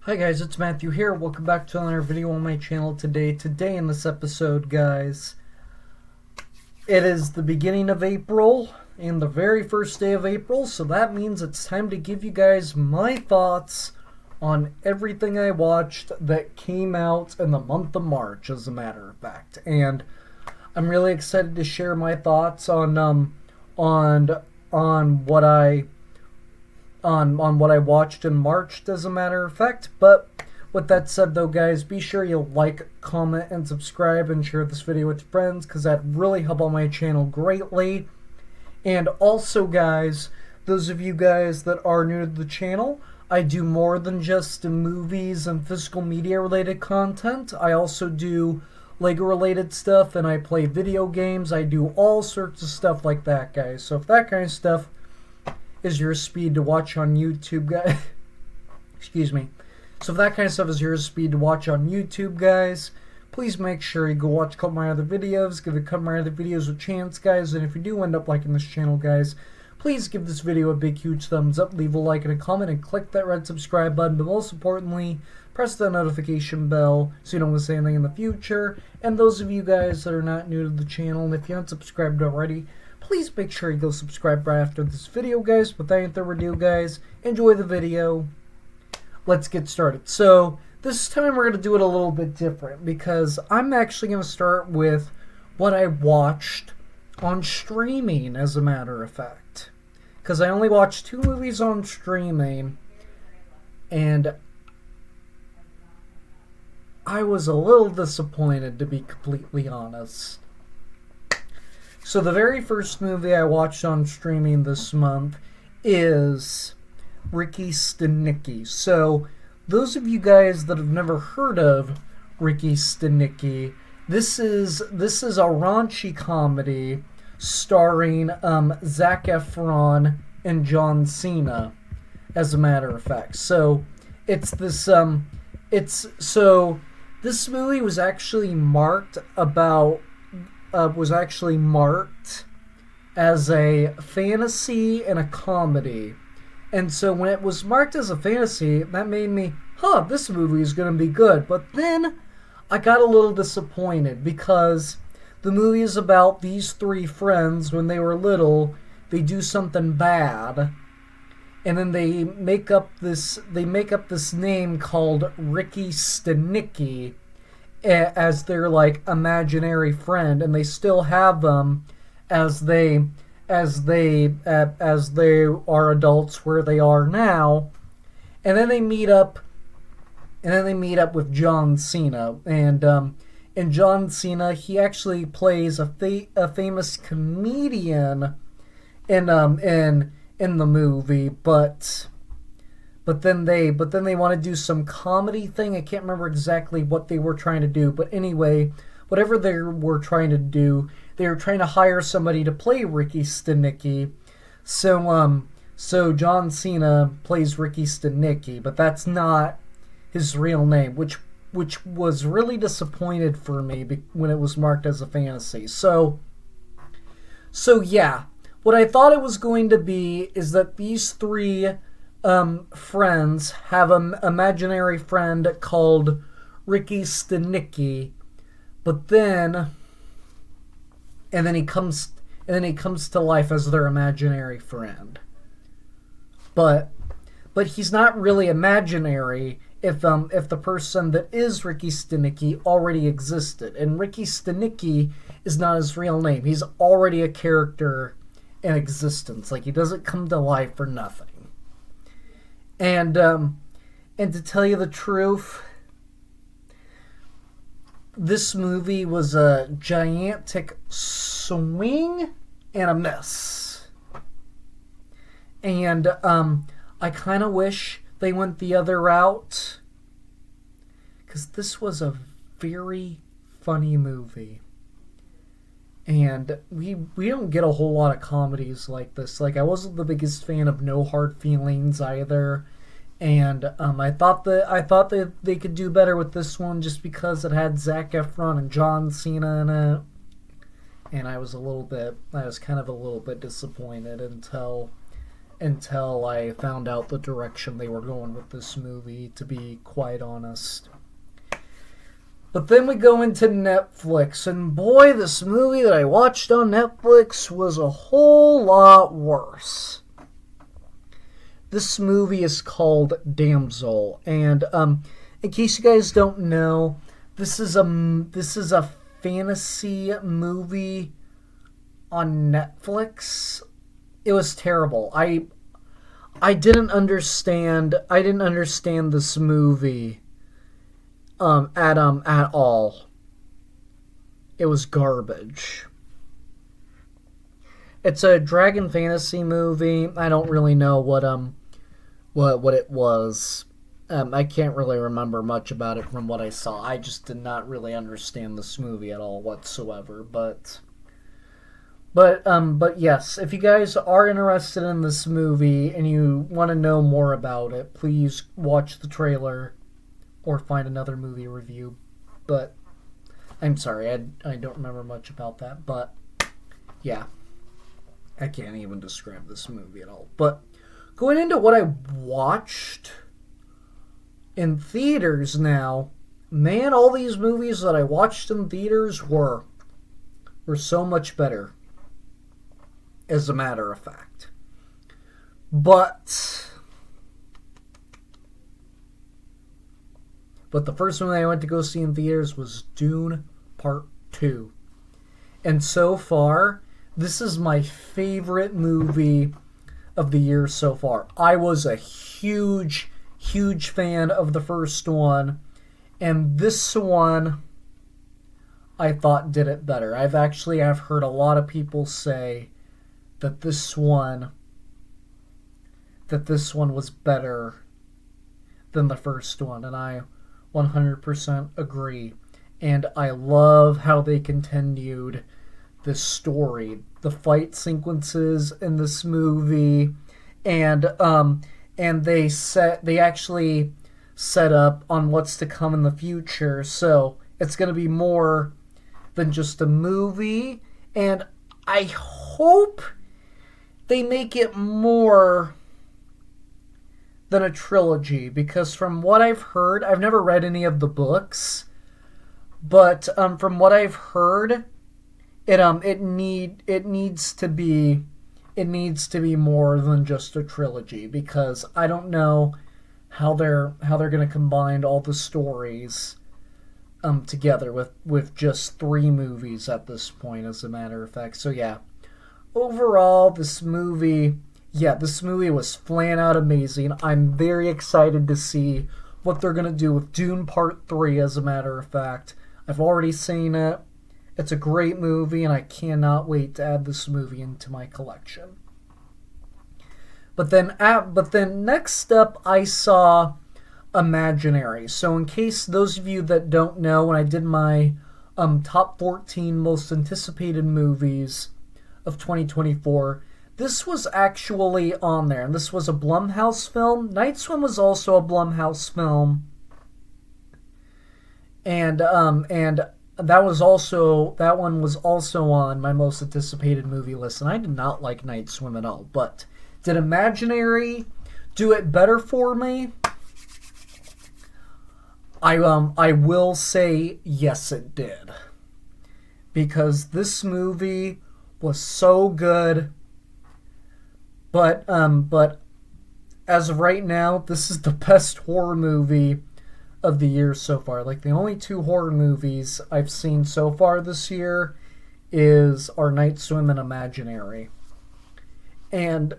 Hi guys, it's Matthew here. Welcome back to another video on my channel today. Today in this episode, guys, it is the beginning of April and the very first day of April, so that means it's time to give you guys my thoughts on everything I watched that came out in the month of March, as a matter of fact. And I'm really excited to share my thoughts on what I what I watched in March, as a matter of fact. But with that said, though, guys, be sure you like, comment, and subscribe, and share this video with your friends, because that really help on my channel greatly. And also, guys, those of you guys that are new to the channel, I do more than just movies and physical media related content. I also do Lego related stuff, and I play video games. I do all sorts of stuff like that, guys. So if that kind of stuff is your speed to watch on YouTube, guys, excuse me. So if that kind of stuff is your speed to watch on YouTube, guys, please make sure you go watch a couple of my other videos. Give a couple of my other videos a chance, guys. And if you do end up liking this channel, guys, please give this video a big, huge thumbs up. Leave a like and a comment, and click that red subscribe button. But most importantly, press the notification bell so you don't miss anything in the future. And those of you guys that are not new to the channel, and if you haven't subscribed already, please make sure you go subscribe right after this video, guys. Without further ado, guys, enjoy the video. Let's get started. So this time we're going to do it a little bit different, because I'm actually going to start with what I watched on streaming, as a matter of fact. Because I only watched 2 movies on streaming, and I was a little disappointed, to be completely honest. So the very first movie I watched on streaming this month is Ricky Stanicky. So those of you guys that have never heard of Ricky Stanicky, this is a raunchy comedy starring Zac Efron and John Cena, as a matter of fact. So it's this this movie was actually marked as a fantasy and a comedy. And so when it was marked as a fantasy, that made me, this movie is going to be good. But then I got a little disappointed, because the movie is about these 3 friends. When they were little, they do something bad, and then they make up this name called Ricky Stanicky as their imaginary friend, and they still have them as they are adults where they are now. And then they meet up with John Cena, and John Cena, he actually plays a famous comedian in the movie, but then they want to do some comedy thing. I can't remember exactly what they were trying to do, but anyway, whatever they were trying to do, they were trying to hire somebody to play Ricky Stanicky. So John Cena plays Ricky Stanicky, but that's not his real name, which was really disappointed for me when it was marked as a fantasy. So yeah, what I thought it was going to be is that these 3 friends have an imaginary friend called Ricky Stanicky, but then he comes to life as their imaginary friend. But he's not really imaginary if the person that is Ricky Stanicky already existed. And Ricky Stanicky is not his real name. He's already a character in existence. He doesn't come to life for nothing. And to tell you the truth, this movie was a gigantic swing and a miss. And I kind of wish they went the other route, because this was a very funny movie. And we don't get a whole lot of comedies like this. I wasn't the biggest fan of No Hard Feelings either, and I thought that they could do better with this one, just because it had Zac Efron and John Cena in it. And I was kind of a little bit disappointed until until I found out the direction they were going with this movie, to be quite honest. But then we go into Netflix, and boy, this movie that I watched on Netflix was a whole lot worse. This movie is called Damsel, and in case you guys don't know, this is a fantasy movie on Netflix. It was terrible. I didn't understand this movie at all. It was garbage. It's a dragon fantasy movie. I don't really know what it was. I can't really remember much about it from what I saw. I just did not really understand this movie at all whatsoever. But yes, if you guys are interested in this movie and you want to know more about it, please watch the trailer or find another movie review. But I'm sorry, I don't remember much about that. But yeah, I can't even describe this movie at all. But going into what I watched in theaters now, man, all these movies that I watched in theaters were so much better, as a matter of fact. But the first one I went to go see in theaters was Dune Part 2. And so far, this is my favorite movie of the year so far. I was a huge fan of the first one, and this one I thought did it better. I've heard a lot of people say that this one was better than the first one, and I 100% agree. And I love how they continued this story, the fight sequences in this movie, and they actually set up on what's to come in the future. So it's going to be more than just a movie, and I hope they make it more than a trilogy, because from what I've heard, I've never read any of the books, but from what I've heard, it needs to be more than just a trilogy, because I don't know how they're going to combine all the stories together with just 3 movies at this point, as a matter of fact. So yeah, overall, this movie was flat out amazing. I'm very excited to see what they're going to do with Dune Part 3, as a matter of fact. I've already seen it. It's a great movie, and I cannot wait to add this movie into my collection. But then next up, I saw Imaginary. So in case those of you that don't know, when I did my top 14 most anticipated movies of 2024, this was actually on there, and this was a Blumhouse film. Night Swim was also a Blumhouse film, and that one was also on my most anticipated movie list, and I did not like Night Swim at all. But did Imaginary do it better for me? I will say yes, it did, because this movie was so good. But as of right now, this is the best horror movie of the year so far. Like, the only 2 horror movies I've seen so far this year are Night Swim and Imaginary. And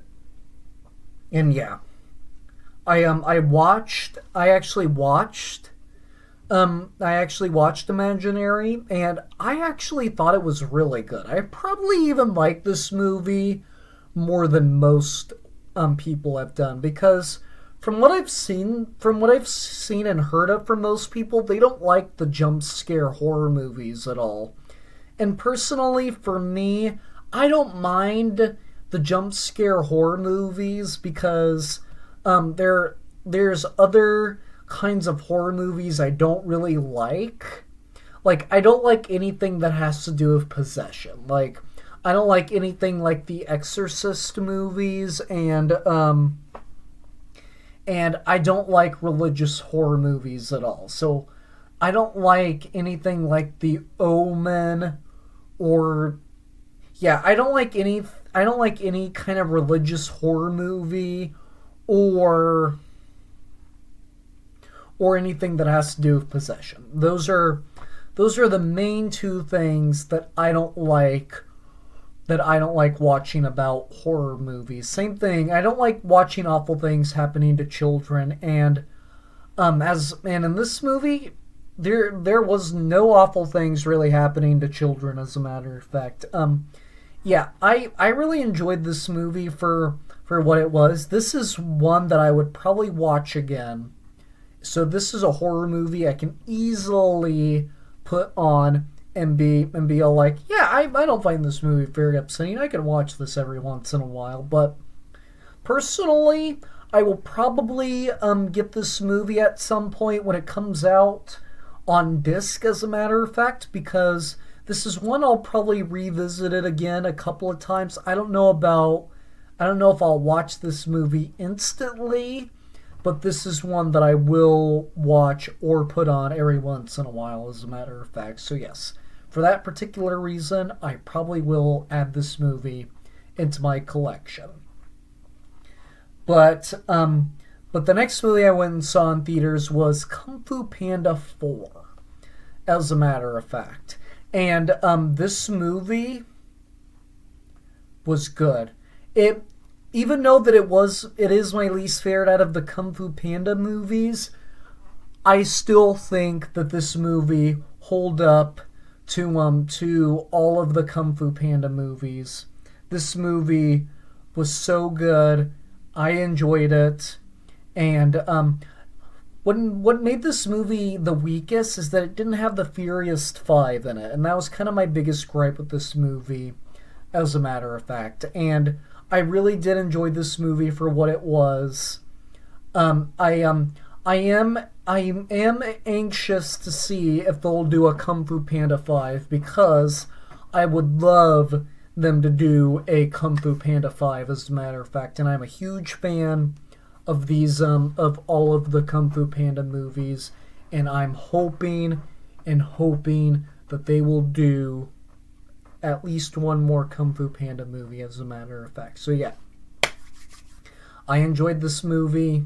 yeah. I actually watched Imaginary, and I actually thought it was really good. I probably even like this movie more than most people have done, because from what I've seen and heard of from most people, they don't like the jump scare horror movies at all. And personally, for me, I don't mind the jump scare horror movies, because there's other kinds of horror movies I don't really like. Like, I don't like anything that has to do with possession. Like, I don't like anything like the Exorcist movies, and I don't like religious horror movies at all. So I don't like anything like The Omen or yeah, I don't like any kind of religious horror movie or anything that has to do with possession. Those are the main two things that I don't like watching about horror movies. Same thing, I don't like watching awful things happening to children, and in this movie there was no awful things really happening to children, as a matter of fact. Yeah, I really enjoyed this movie for what it was. This is one that I would probably watch again. So this is a horror movie I can easily put on and be all like, yeah, I don't find this movie very upsetting. I can watch this every once in a while. But personally, I will probably get this movie at some point when it comes out on disc, as a matter of fact, because this is one I'll probably revisit it again a couple of times. I don't know if I'll watch this movie instantly, but this is one that I will watch or put on every once in a while, as a matter of fact. So yes, for that particular reason, I probably will add this movie into my collection. But the next movie I went and saw in theaters was Kung Fu Panda 4, as a matter of fact. And this movie was good. Even though that it is my least favorite out of the Kung Fu Panda movies, I still think that this movie hold up to all of the Kung Fu Panda movies. This movie was so good. I enjoyed it. And what made this movie the weakest is that it didn't have the Furious 5 in it. And that was kind of my biggest gripe with this movie, as a matter of fact. And I really did enjoy this movie for what it was. I am anxious to see if they'll do a Kung Fu Panda 5, because I would love them to do a Kung Fu Panda 5, as a matter of fact. And I'm a huge fan of these of all of the Kung Fu Panda movies, and I'm hoping that they will do at least one more Kung Fu Panda movie, as a matter of fact. So yeah, I enjoyed this movie.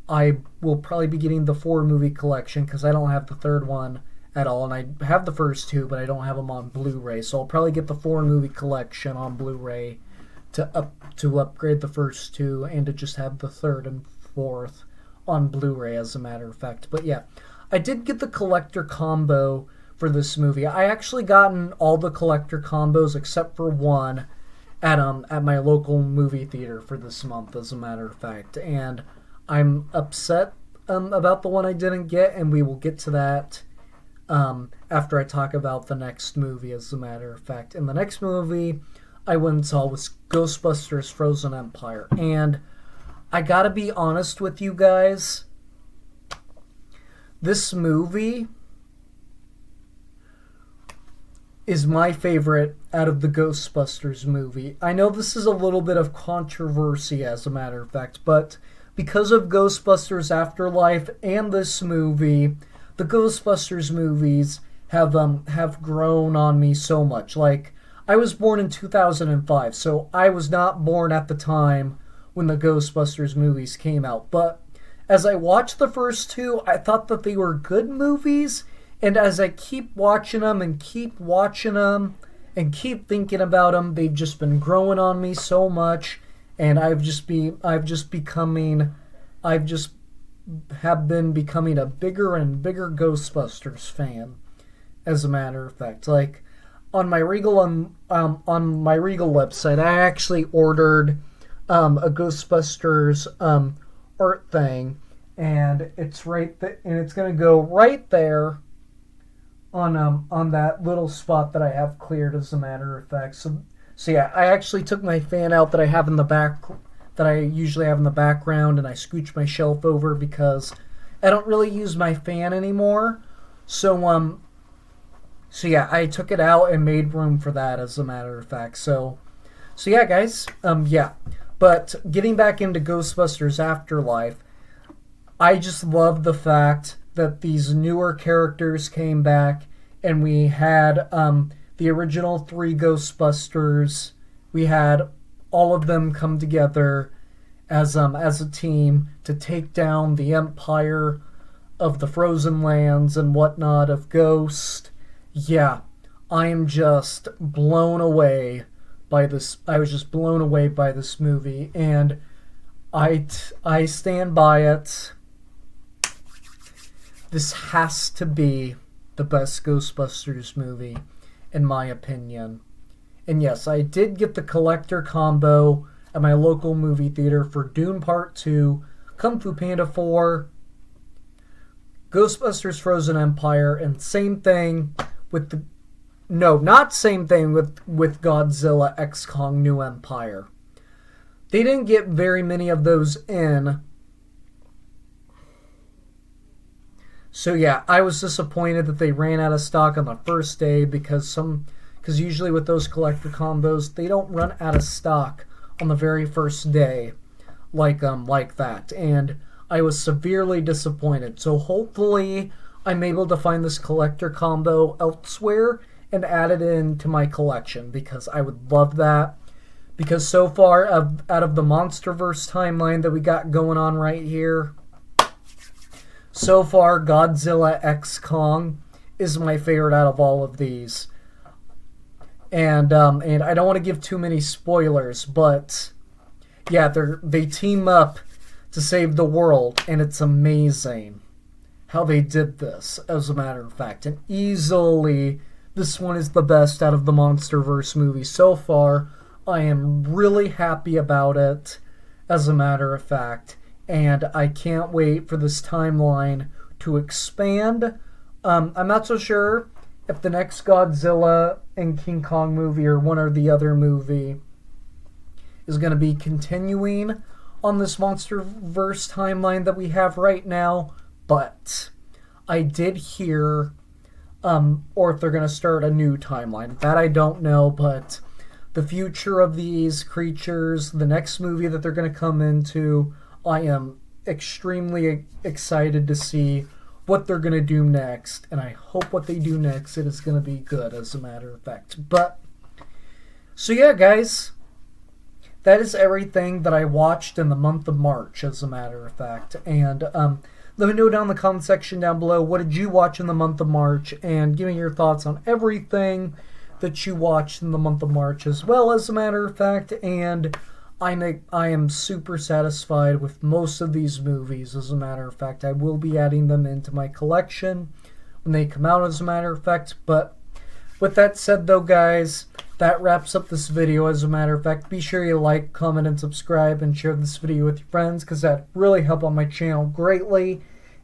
I will probably be getting the 4 movie collection, because I don't have the third one at all, and I have the first 2, but I don't have them on Blu-ray. So I'll probably get the 4 movie collection on Blu-ray to upgrade the first 2, and to just have the third and fourth on Blu-ray, as a matter of fact. But yeah, I did get the collector combo for this movie. I actually gotten all the collector combos except for one at my local movie theater for this month, as a matter of fact. And I'm upset about the one I didn't get, and we will get to that after I talk about the next movie, as a matter of fact. And the next movie I went and saw was Ghostbusters Frozen Empire. And I gotta be honest with you guys, this movie is my favorite out of the Ghostbusters movie. I know this is a little bit of controversy, as a matter of fact, but because of Ghostbusters Afterlife and this movie, the Ghostbusters movies have grown on me so much. Like, I was born in 2005, so I was not born at the time when the Ghostbusters movies came out. But as I watched the first 2, I thought that they were good movies, and as I keep watching them and keep thinking about them, they've just been growing on me so much, and I've been becoming a bigger and bigger Ghostbusters fan, as a matter of fact. Like, on my Regal website, I actually ordered a Ghostbusters art thing, and it's and it's gonna go right there on that little spot that I have cleared, as a matter of fact. So yeah, I actually took my fan out that I have in the back, that I usually have in the background, and I scooched my shelf over because I don't really use my fan anymore. So So yeah, I took it out and made room for that, as a matter of fact. So yeah, guys. Yeah. But getting back into Ghostbusters Afterlife, I just love the fact that these newer characters came back, and we had the original three Ghostbusters. We had all of them come together as a team to take down the Empire of the Frozen Lands and whatnot of Ghost. Yeah, I am just blown away by this. I was just blown away by this movie, and I stand by it. This has to be the best Ghostbusters movie, in my opinion. And yes, I did get the collector combo at my local movie theater for Dune Part 2, Kung Fu Panda 4, Ghostbusters Frozen Empire, and same thing with the... No, not same thing with Godzilla X Kong New Empire. They didn't get very many of those in. So yeah, I was disappointed that they ran out of stock on the first day because usually with those collector combos, they don't run out of stock on the very first day like that. And I was severely disappointed. So hopefully I'm able to find this collector combo elsewhere and add it into my collection, because I would love that. Because so far, out of the MonsterVerse timeline that we got going on right here, so far Godzilla X Kong is my favorite out of all of these. And I don't want to give too many spoilers, but yeah, they team up to save the world, and it's amazing how they did this, as a matter of fact. And easily, this one is the best out of the MonsterVerse movies so far. I am really happy about it, as a matter of fact. And I can't wait for this timeline to expand. I'm not so sure if the next Godzilla and King Kong movie, or one or the other movie, is going to be continuing on this MonsterVerse timeline that we have right now. But I did hear... or if they're going to start a new timeline. That I don't know, but the future of these creatures, the next movie that they're going to come into, I am extremely excited to see what they're going to do next, and I hope what they do next, it is going to be good, as a matter of fact. But, so yeah, guys, that is everything that I watched in the month of March, as a matter of fact. And, let me know down in the comment section down below, what did you watch in the month of March, and give me your thoughts on everything that you watched in the month of March as well, as a matter of fact. And I am super satisfied with most of these movies, as a matter of fact. I will be adding them into my collection when they come out, as a matter of fact. But with that said, though, guys, that wraps up this video, as a matter of fact. Be sure you like, comment, and subscribe, and share this video with your friends, because that really helps on my channel greatly.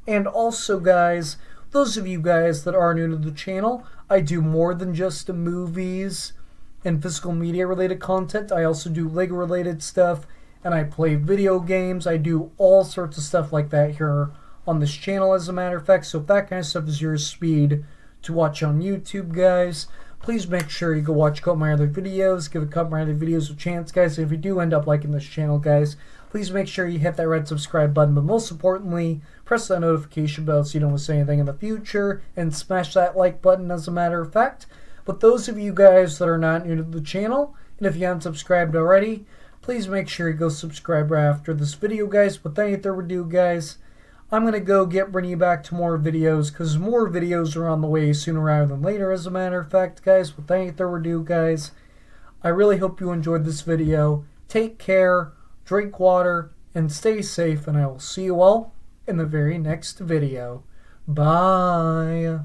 And also, guys, those of you guys that are new to the channel, I do more than just movies and physical media related content. I also do LEGO related stuff, and I play video games. I do all sorts of stuff like that here on this channel, as a matter of fact. So if that kind of stuff is your speed to watch on YouTube, guys, please make sure you go watch a couple of my other videos. Give a couple of my other videos a chance, guys. And if you do end up liking this channel, guys, please make sure you hit that red subscribe button. But most importantly, press that notification bell so you don't miss anything in the future. And smash that like button, as a matter of fact. But those of you guys that are not new to the channel, and if you haven't subscribed already, please make sure you go subscribe right after this video, guys. Without any further ado, guys, I'm going to go bring you back to more videos, because more videos are on the way sooner rather than later, as a matter of fact, guys. Without any further ado, guys, I really hope you enjoyed this video. Take care, drink water, and stay safe, and I will see you all in the very next video. Bye.